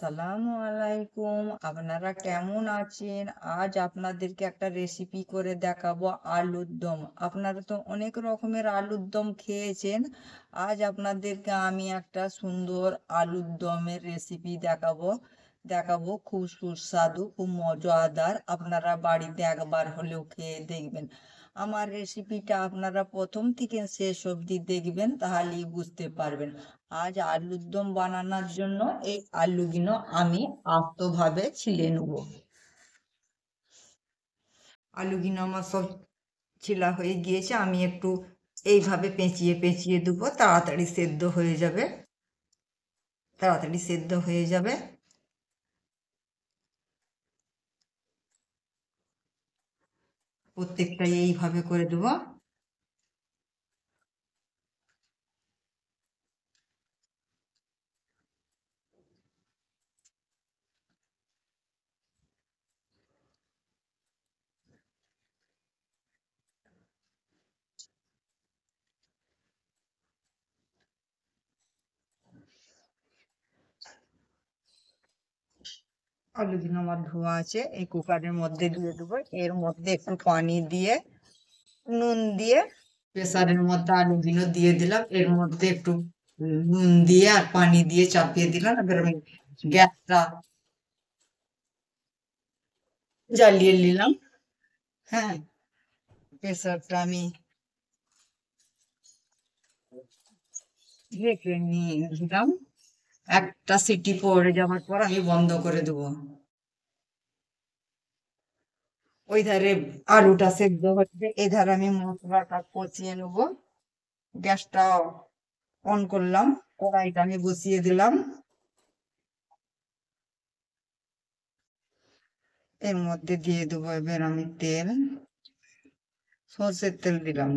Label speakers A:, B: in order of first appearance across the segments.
A: আসসালামু আলাইকুম। আপনারা কেমন আছেন? আজ আপনাদেরকে একটা রেসিপি করে দেখাবো আলুর দম। আপনারা তো অনেক রকমের আলুর দম খেয়েছেন। আজ আপনাদেরকে আমি একটা সুন্দর আলুর দমের রেসিপি দেখাবো খুব সুস্বাদু, খুব মজাদার। আপনারা বাড়িতে একবার হলেও খেয়ে দেখবেন। আমার রেসিপিটা আপনারা প্রথম থেকে শেষ অবধি দেখবেন, তাহলেই বুঝতে পারবেন। আজ আলুর দম বানানোর জন্য এই আলুগুলো আমি আস্তভাবে ছিলে নেব। আলুগুলো আমার সব ছিলা হয়ে গিয়েছে, আমি একটু এইভাবে পেঁচিয়ে পেঁচিয়ে দেবো, তাড়াতাড়ি সেদ্ধ হয়ে যাবে। প্রত্যেকটাই এইভাবে করে দেবো। আলুগুলো আমার ধোয়া আছে, এই কুকারের মধ্যে দিয়ে দেবো। এর মধ্যে একটু পানি দিয়ে, নুন দিয়ে, প্রেসারের মধ্যে আলুগুলো দিয়ে দিলাম। এর মধ্যে একটু নুন দিয়ে আর পানি দিয়ে চাপিয়ে দিলাম। এবার আমি গ্যাসটা জ্বালিয়ে নিলাম। হ্যাঁ, প্রেসারটা আমি ঢেকে নিয়ে দিলাম। একটা সিটি পড়ে যাওয়ার পর আমি বন্ধ করে দেবো। ওই ধারে আলুটা সেদ্ধ হচ্ছে, এই ধারে আমি মশলাটা কষিয়ে নেবো। গ্যাসটা অন করলাম, কড়াইটা আমি বসিয়ে দিলাম। এর মধ্যে দিয়ে দেবো এবার আমি তেল, সর্ষের তেল দিলাম।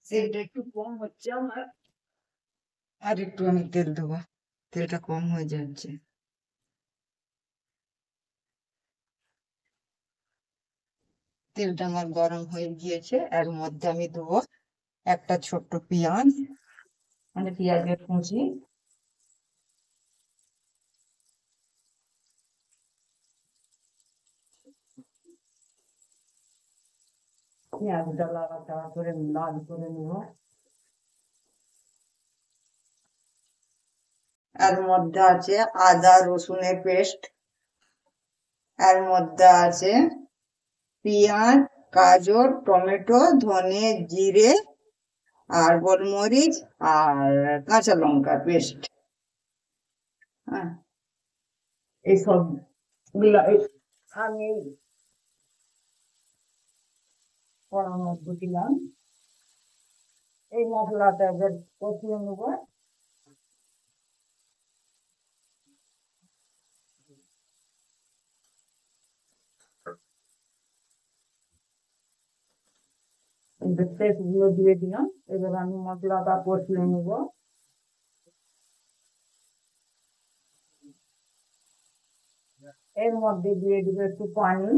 A: তেলটা একটু কম হচ্ছে আমার, আর একটু আমি তেল দেবো। তেলটা কম হয়ে যাচ্ছে। তেলটা আমার গরম হয়ে গিয়েছে, এর মধ্যে আমি দেবো একটা ছোট্ট পেঁয়াজ, মানে পেঁয়াজের কুচি। পেঁয়াজটা লাড়াচাড়া করে লাল করে নেবো। এর মধ্যে আছে আদা রসুনের পেস্ট, এর মধ্যে আছে পেঁয়াজ, গাজর, টমেটো, ধনে, জিরে আর গোলমরিচ আর কাঁচা লঙ্কার পেস্ট। হ্যাঁ, এইসব গুলা আমি কড়ার মধ্যে দিলাম। এই মশলাটা এবার কষিয়ে নেবো। পেস্ট গুলো দিয়ে দিলাম। এবার আমি মশলাটা কষিয়ে নেবো। এর মধ্যে দিয়ে দিব একটু পানি।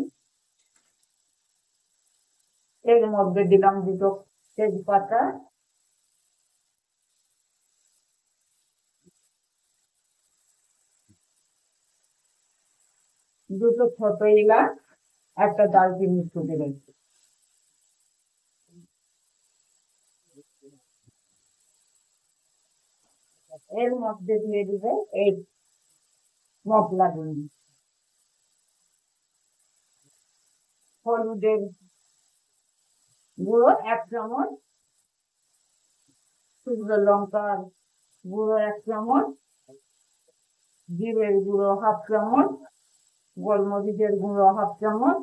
A: এর মধ্যে দিলাম দুটো তেজপাতা, দুটো ছোট এলাচ, একটা দারচিনি ফুটে রেখে। এর মধ্যে দিয়ে দিবে এই মশলা গুঁড়ি, হলুদের গুঁড়ো 1 চামচ, শুকনো লঙ্কার গুঁড়ো 1 চামচ, জিরের গুঁড়ো 1/2 চামচ, গোলমরিচের গুঁড়ো 1/2 চামচ,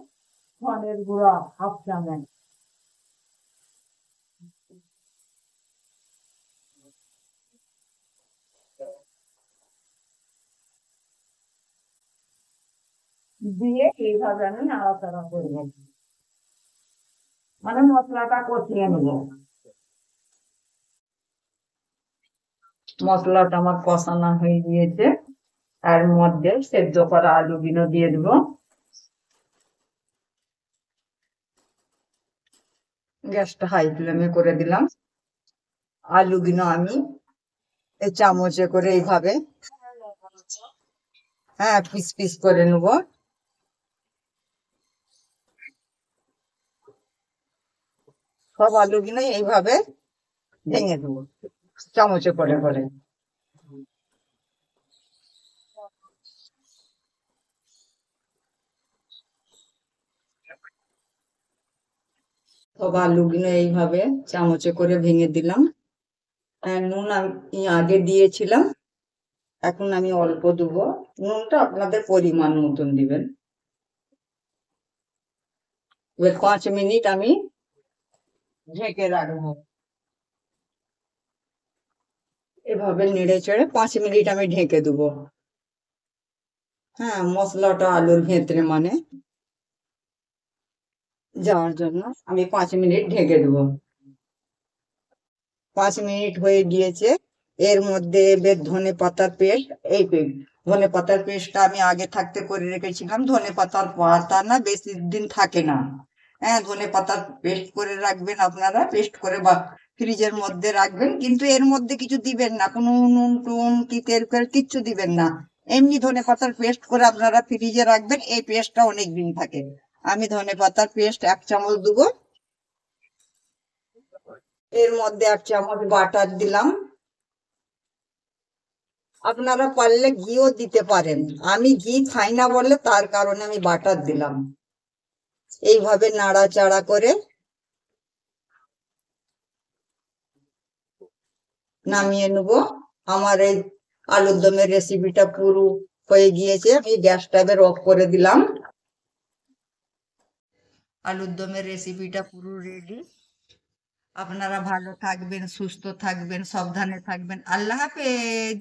A: ধনের গুঁড়ো 1/2 চামচ। দিয়ে এইভাবে আমি নাড়াচাড়া করবো, মানে মশলাটা কষিয়ে নেবো। মশলাটা আমার কষানো হয়ে গিয়েছে, তার মধ্যে সেদ্ধ করা আলুগুলো দিয়ে দেবো। গ্যাসটা হাই ফ্লেমে করে দিলাম। আলুগুলো আমি এই চামচে করে এইভাবে, হ্যাঁ, পিস পিস করে নেব। সব আলুগুলো এইভাবে ভেঙে দেবো চামচে করে করে। সব আলুগুলো এইভাবে চামচে করে ভেঙে দিলাম। নুন আমি আগে দিয়েছিলাম, এখন আমি অল্প দেবো। নুনটা আপনাদের পরিমাণ মতন দিবেন। এবার 5 মিনিট আমি ঢেকে রাখবো। এভাবে নেড়ে চেড়ে 5 মিনিট আমি ঢেকে দেবো। হ্যাঁ, মশলাটা আলুর ভেতরে মানে যাওয়ার জন্য আমি 5 মিনিট ঢেকে দেবো। 5 মিনিট হয়ে গিয়েছে। এর মধ্যে এবার ধনে পাতার পেস্ট, ধনে পাতার পেস্টটা আমি আগে থাকতে করে রেখেছিলাম। ধনে পাতার পাতা না বেশি দিন থাকে না। হ্যাঁ, ধনে পাতার পেস্ট করে রাখবেন আপনারা, পেস্ট করে বা ফ্রিজের মধ্যে রাখবেন। কিন্তু এর মধ্যে কিছু দিবেন না, কোনো নুন টুন কি তেল ফেল কিচ্ছু দিবেন না। এমনি ধনে পাতার পেস্ট করে আপনারা ফ্রিজে রাখবেন, এই পেস্টটা অনেক দিন থাকে। আমি ধনে পাতার পেস্ট 1 চামচ দেবো। এর মধ্যে 1 চামচ বাটার দিলাম। আপনারা পারলে ঘিও দিতে পারেন, আমি ঘি খাই না বলে তার কারণে আমি বাটার দিলাম। এইভাবে নাড়াচাড়া করে নামিয়ে নেব। আমার এই আলুর দমের রেসিপিটা পুরো হয়ে গিয়েছে, আমি গ্যাসটা এবার অফ করে দিলাম। আলুর দমের রেসিপিটা পুরো রেডি। আপনারা ভালো থাকবেন, সুস্থ থাকবেন, সাবধানে থাকবেন। আল্লাহ হাফেজ।